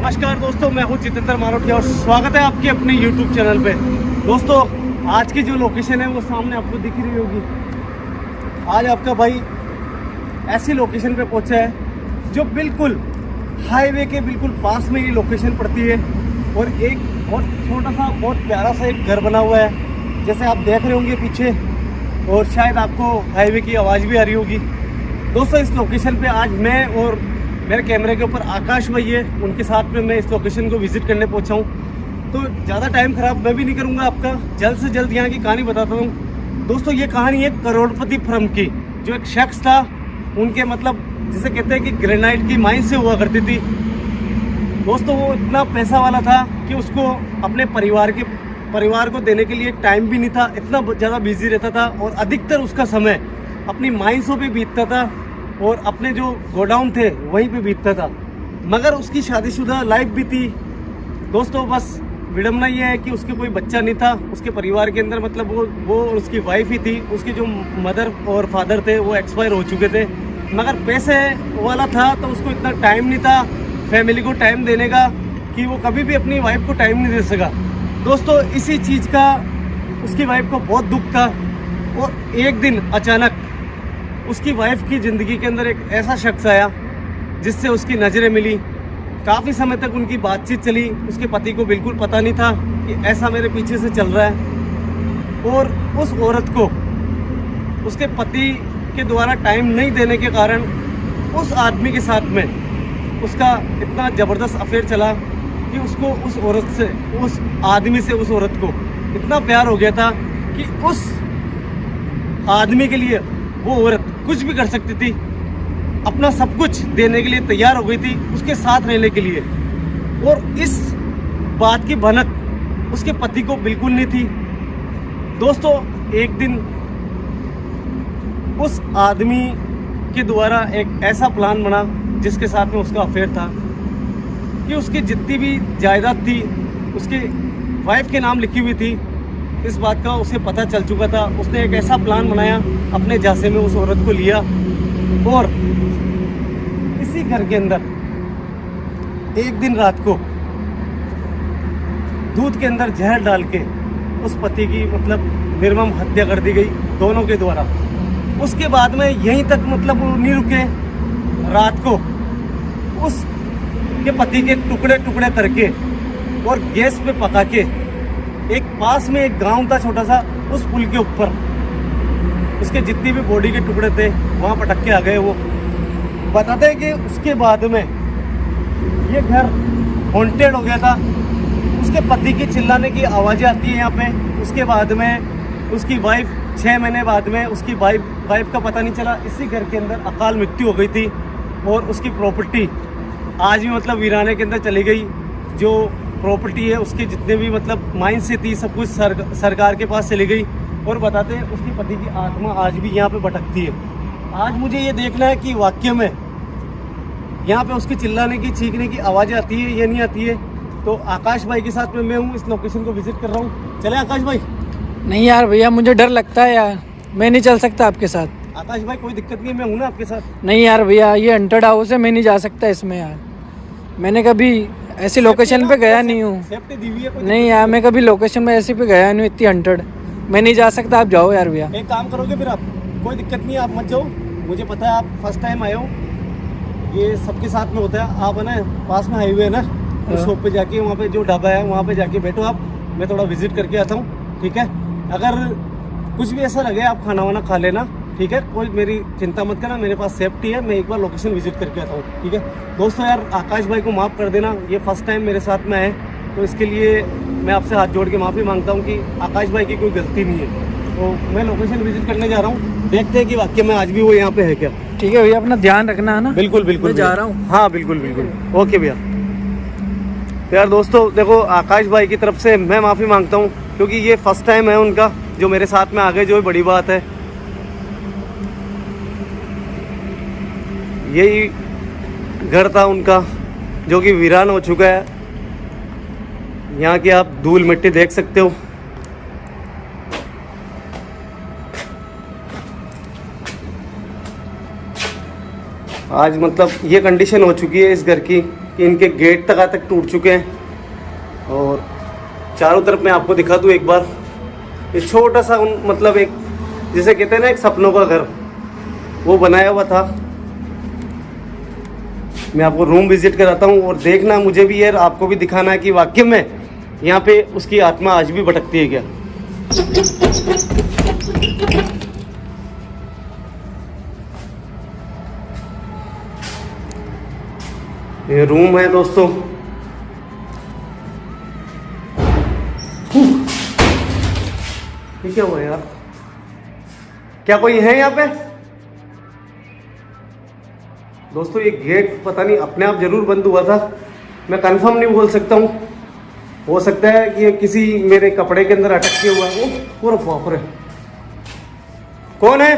नमस्कार दोस्तों, मैं हूं जितेंद्र मारोटिया और स्वागत है आपके अपने YouTube चैनल पे। दोस्तों, आज की जो लोकेशन है वो सामने आपको दिख रही होगी। आज आपका भाई ऐसी लोकेशन पे पहुंचा है जो बिल्कुल हाईवे के बिल्कुल पास में ये लोकेशन पड़ती है और एक बहुत छोटा सा बहुत प्यारा सा एक घर बना हुआ है, जैसे आप देख रहे होंगे पीछे, और शायद आपको हाईवे की आवाज़ भी आ रही होगी। दोस्तों, इस लोकेशन पे आज मैं और मेरे कैमरे के ऊपर आकाश भाई है, उनके साथ में मैं इस लोकेशन को विजिट करने पहुंचा हूं। तो ज़्यादा टाइम ख़राब मैं भी नहीं करूंगा आपका, जल्द से जल्द यहाँ की कहानी बताता हूँ। दोस्तों, ये कहानी है करोड़पति फर्म की। जो एक शख्स था, उनके मतलब जिसे कहते हैं कि ग्रेनाइट की माइन से हुआ करती थी। दोस्तों, वो इतना पैसा वाला था कि उसको अपने परिवार को देने के लिए टाइम भी नहीं था, इतना ज़्यादा बिजी रहता था और अधिकतर उसका समय अपनी माइंसों पे बीतता था और अपने जो गोडाउन थे वहीं पे बीतता था। मगर उसकी शादीशुदा लाइफ भी थी। दोस्तों, बस विडम्बना ये है कि उसके कोई बच्चा नहीं था उसके परिवार के अंदर, मतलब वो और उसकी वाइफ ही थी। उसके जो मदर और फादर थे वो एक्सपायर हो चुके थे। मगर पैसे वाला था तो उसको इतना टाइम नहीं था फैमिली को टाइम देने का कि वो कभी भी अपनी वाइफ को टाइम नहीं दे सका। दोस्तों, इसी चीज़ का उसकी वाइफ को बहुत दुख था और एक दिन अचानक उसकी वाइफ की ज़िंदगी के अंदर एक ऐसा शख्स आया जिससे उसकी नज़रें मिली। काफ़ी समय तक उनकी बातचीत चली। उसके पति को बिल्कुल पता नहीं था कि ऐसा मेरे पीछे से चल रहा है, और उस औरत को उसके पति के द्वारा टाइम नहीं देने के कारण उस आदमी के साथ में उसका इतना ज़बरदस्त अफेयर चला कि उसको उस औरत से, उस आदमी से, उस औरत को इतना प्यार हो गया था कि उस आदमी के लिए वो औरत कुछ भी कर सकती थी, अपना सब कुछ देने के लिए तैयार हो गई थी उसके साथ रहने के लिए। और इस बात की भनक उसके पति को बिल्कुल नहीं थी। दोस्तों, एक दिन उस आदमी के द्वारा एक ऐसा प्लान बना जिसके साथ में उसका अफेयर था कि उसकी जितनी भी जायदाद थी उसके वाइफ के नाम लिखी हुई थी। इस बात का उसे पता चल चुका था। उसने एक ऐसा प्लान बनाया, अपने झांसे में उस औरत को लिया और इसी घर के अंदर एक दिन रात को दूध के अंदर जहर डाल के उस पति की मतलब निर्मम हत्या कर दी गई दोनों के द्वारा। उसके बाद में यहीं तक मतलब वो नहीं रुके। रात को उस के पति के टुकड़े टुकड़े करके और गैस पे पका के एक पास में एक गांव था छोटा सा, उस पुल के ऊपर उसके जितनी भी बॉडी के टुकड़े थे वहाँ पटक के आ गए। वो बताते हैं कि उसके बाद में ये घर हॉन्टेड हो गया था। उसके पति की चिल्लाने की आवाज़ें आती है यहाँ पे। उसके बाद में उसकी वाइफ 6 महीने बाद में उसकी वाइफ का पता नहीं चला। इसी घर के अंदर अकाल मृत्यु हो गई थी और उसकी प्रॉपर्टी आज भी मतलब वीराने के अंदर चली गई। जो प्रॉपर्टी है उसके जितने भी मतलब माइन से थी सब कुछ सरकार के पास चली गई। और बताते हैं उसके पति की आत्मा आज भी यहाँ पे भटकती है। आज मुझे ये देखना है कि वाकई में यहाँ पे उसके चिल्लाने की, चीखने की आवाज़ें आती है या नहीं आती है। तो आकाश भाई के साथ में मैं हूँ, इस लोकेशन को विजिट कर रहा हूँ। चले आकाश भाई? नहीं यार भैया, मुझे डर लगता है यार, मैं नहीं चल सकता आपके साथ। आकाश भाई, कोई दिक्कत नहीं है, मैं हूँ ना आपके साथ। नहीं यार भैया, ये हंटेड हाउस है, मैं नहीं जा सकता इसमें यार। मैंने कभी ऐसी लोकेशन पे गया नहीं हूँ। सेफ्टी दी हुई है? नहीं यार, मैं कभी लोकेशन में ऐसी पे गया नहीं, इतनी हंटेड। मैं नहीं जा सकता, आप जाओ यार भैया। एक काम करोगे फिर आप? कोई दिक्कत नहीं है, आप मत जाओ। मुझे पता है आप फर्स्ट टाइम आए हो, ये सबके साथ में होता है। आप है ना, पास में हाईवे है ना, उस शॉप पे जाके वहाँ पे जो ढाबा है वहाँ पे जाके बैठो आप, मैं थोड़ा विजिट करके आता हूँ, ठीक है? अगर कुछ भी ऐसा लगे आप खाना वाना खा लेना, ठीक है? कोई मेरी चिंता मत करना, मेरे पास सेफ्टी है। मैं एक बार लोकेशन विजिट करके आता हूँ, ठीक है? दोस्तों यार, आकाश भाई को माफ़ कर देना, ये फर्स्ट टाइम मेरे साथ में आए, तो इसके लिए मैं आपसे हाथ जोड़ के माफ़ी मांगता हूँ कि आकाश भाई की कोई गलती नहीं है। तो मैं लोकेशन विजिट करने जा रहा हूँ, देखते हैं कि वाकई में आज भी वो यहाँ पे है क्या। ठीक है भैया, अपना ध्यान रखना है ना। बिल्कुल बिल्कुल, मैं जा रहा हूँ। हाँ बिल्कुल बिल्कुल, ओके भैया। तो यार दोस्तों देखो, आकाश भाई की तरफ से मैं माफ़ी मांगता हूँ क्योंकि ये फर्स्ट टाइम है उनका जो मेरे साथ में आ गए, जो बड़ी बात है। यही घर था उनका जो कि वीरान हो चुका है। यहाँ की आप धूल मिट्टी देख सकते हो। आज मतलब ये कंडीशन हो चुकी है इस घर की कि इनके गेट तक टूट चुके हैं। और चारों तरफ मैं आपको दिखा दूँ एक बार, ये छोटा सा मतलब एक जिसे कहते हैं ना एक सपनों का घर, वो बनाया हुआ था। मैं आपको रूम विजिट कराता हूँ और देखना मुझे भी यार, आपको भी दिखाना है कि वाकई में यहाँ पे उसकी आत्मा आज भी भटकती है क्या। ये रूम है दोस्तों। ये क्या हुआ यार, क्या कोई है यहाँ पे? दोस्तों ये गेट पता नहीं अपने आप जरूर बंद हुआ था, मैं कंफर्म नहीं बोल सकता हूँ। हो सकता है कि ये किसी मेरे कपड़े के अंदर अटक के हुआ है। पूरा बाप रे, कौन है?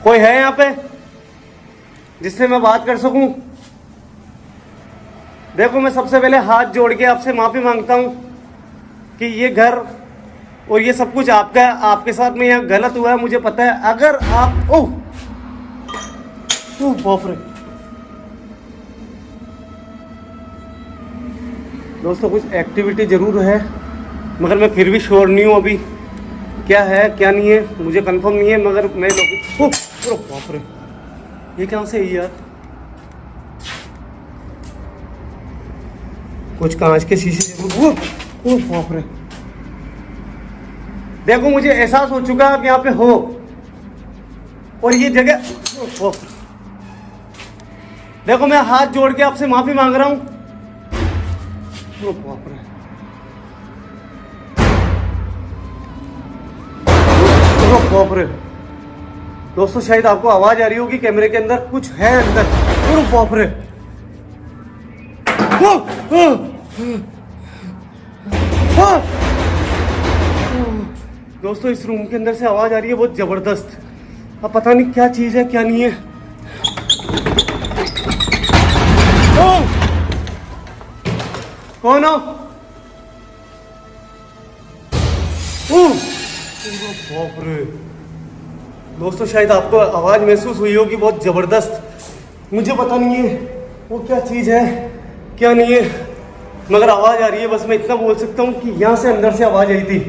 कोई है यहाँ पे जिससे मैं बात कर सकूं? देखो मैं सबसे पहले हाथ जोड़ के आपसे माफी मांगता हूं कि ये घर और ये सब कुछ आपका है, आपके साथ में यहाँ गलत हुआ है, मुझे पता है। अगर आप ओह बाप रे दोस्तों, कुछ एक्टिविटी जरूर है मगर मैं फिर भी श्योर नहीं हूँ अभी क्या है क्या नहीं है, मुझे कंफर्म नहीं है। मगर मैं लोग बाप रे, ये कहाँ से है यार? कुछ कांच के शीशे जरूर। बाप रे, देखो मुझे एहसास हो चुका है आप यहाँ पे हो और ये जगह। देखो मैं हाथ जोड़ के आपसे माफी मांग रहा हूं। बाप रे, बाप रे दोस्तों, शायद आपको आवाज आ रही होगी कैमरे के अंदर, कुछ है अंदर। बाप रे, दोस्तों इस रूम के अंदर से आवाज आ रही है बहुत जबरदस्त। अब पता नहीं क्या चीज है क्या नहीं है। कौन हो? बाप रे दोस्तों, शायद आपको आवाज महसूस हुई होगी बहुत जबरदस्त। मुझे पता नहीं है वो क्या चीज है क्या नहीं है, मगर आवाज आ रही है। बस मैं इतना बोल सकता हूँ कि यहां से अंदर से आवाज आई थी।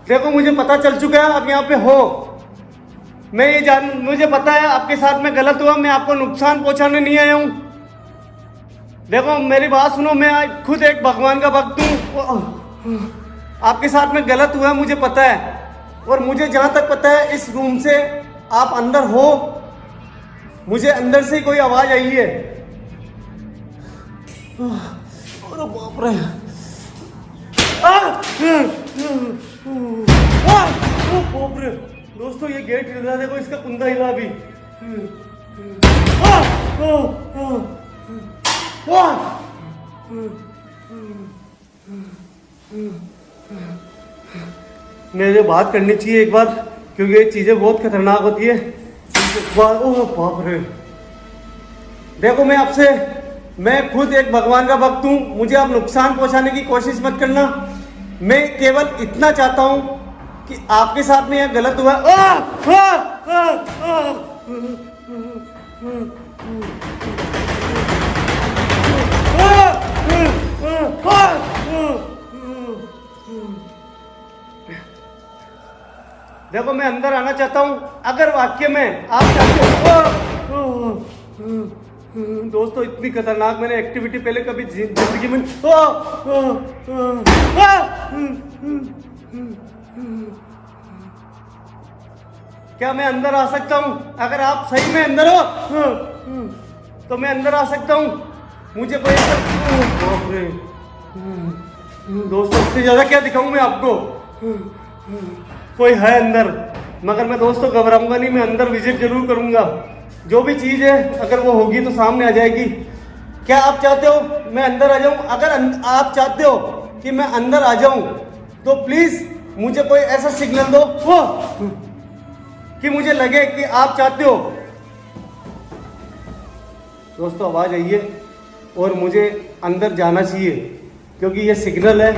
देखो मुझे पता चल चुका है आप यहाँ पे हो। मैं ये मुझे पता है आपके साथ में गलत हुआ, मैं आपको नुकसान पहुंचाने नहीं आया हूं। देखो मेरी बात सुनो, मैं खुद एक भगवान का भक्त हूं। आपके साथ में गलत हुआ मुझे पता है, और मुझे जहां तक पता है इस रूम से आप अंदर हो, मुझे अंदर से कोई आवाज आई है। अरे बाप रे, बाप रे दोस्तों, ये गेट हिल रहा है, देखो इसका कुंदा हिला भी। मुझे बात करनी चाहिए एक बार, क्योंकि ये चीजें बहुत खतरनाक होती है। ओह बाप रे, देखो मैं खुद एक भगवान का भक्त हूँ, मुझे आप नुकसान पहुंचाने की कोशिश मत करना। मैं केवल इतना चाहता हूं कि आपके साथ में यह गलत हुआ। देखो मैं अंदर आना चाहता हूं, अगर वाक्य में आप चाहते हो। दोस्तों इतनी खतरनाक मैंने एक्टिविटी पहले कभी जिंदगी में। क्या मैं अंदर आ सकता हूं? अगर आप सही में अंदर हो तो मैं अंदर आ सकता हूं। मुझे कोई बाप रे दोस्तों, इससे ज्यादा क्या दिखाऊं मैं आपको? कोई है अंदर, मगर मैं दोस्तों घबराऊंगा नहीं, मैं अंदर विजिट जरूर करूंगा। जो भी चीज है अगर वो होगी तो सामने आ जाएगी। क्या आप चाहते हो मैं अंदर आ जाऊं? अगर आप चाहते हो कि मैं अंदर आ जाऊं तो प्लीज मुझे कोई ऐसा सिग्नल दो कि मुझे लगे कि आप चाहते हो। दोस्तों आवाज आई है और मुझे अंदर जाना चाहिए क्योंकि ये सिग्नल है।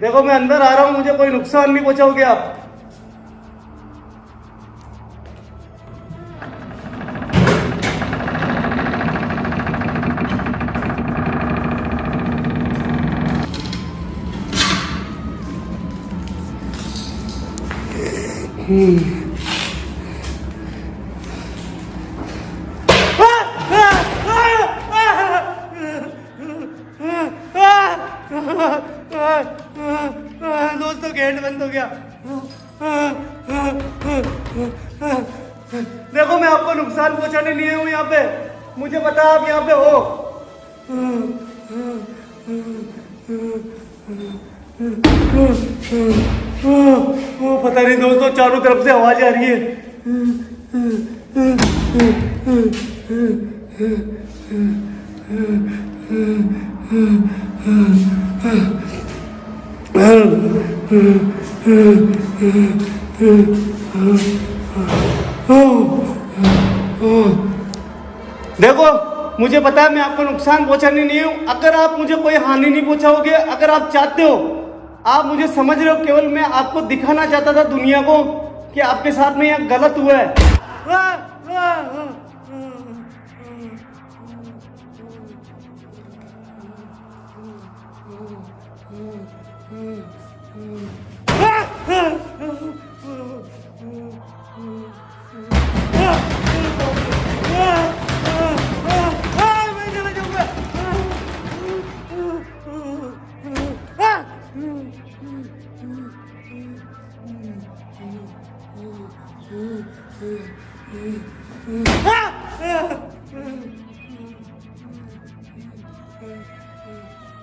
देखो मैं अंदर आ रहा हूं, मुझे कोई नुकसान नहीं पहुंचाओगे आप। दोस्तों गेट बंद हो गया। देखो मैं आपको नुकसान पहुंचाने नहीं हूं यहाँ पे, मुझे पता है आप यहाँ पे हो। पता नहीं दोस्तों चारों तरफ से आवाज आ रही है। देखो मुझे पता है मैं आपको नुकसान पहुंचाने नहीं हूं। अगर आप मुझे कोई हानि नहीं पहुंचाओगे, अगर आप चाहते हो, आप मुझे समझ रहे हो, केवल मैं आपको दिखाना चाहता था दुनिया को कि आपके साथ में यह गलत हुआ है।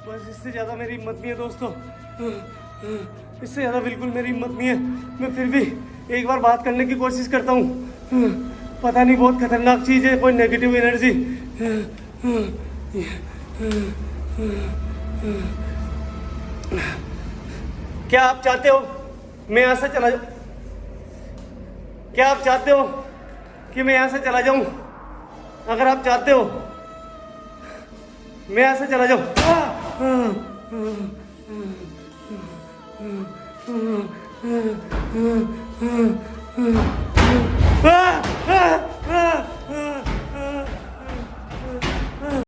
बस इससे ज्यादा मेरी हिम्मत नहीं है दोस्तों, इससे ज्यादा बिल्कुल मेरी हिम्मत नहीं है। मैं फिर भी एक बार बात करने की कोशिश करता हूँ। पता नहीं बहुत खतरनाक चीज है, कोई नेगेटिव एनर्जी। क्या आप चाहते हो मैं यहाँ से चला जाऊँ? क्या आप चाहते हो कि मैं यहाँ से चला जाऊँ? अगर आप चाहते हो मैं यहाँ से चला जाऊँ।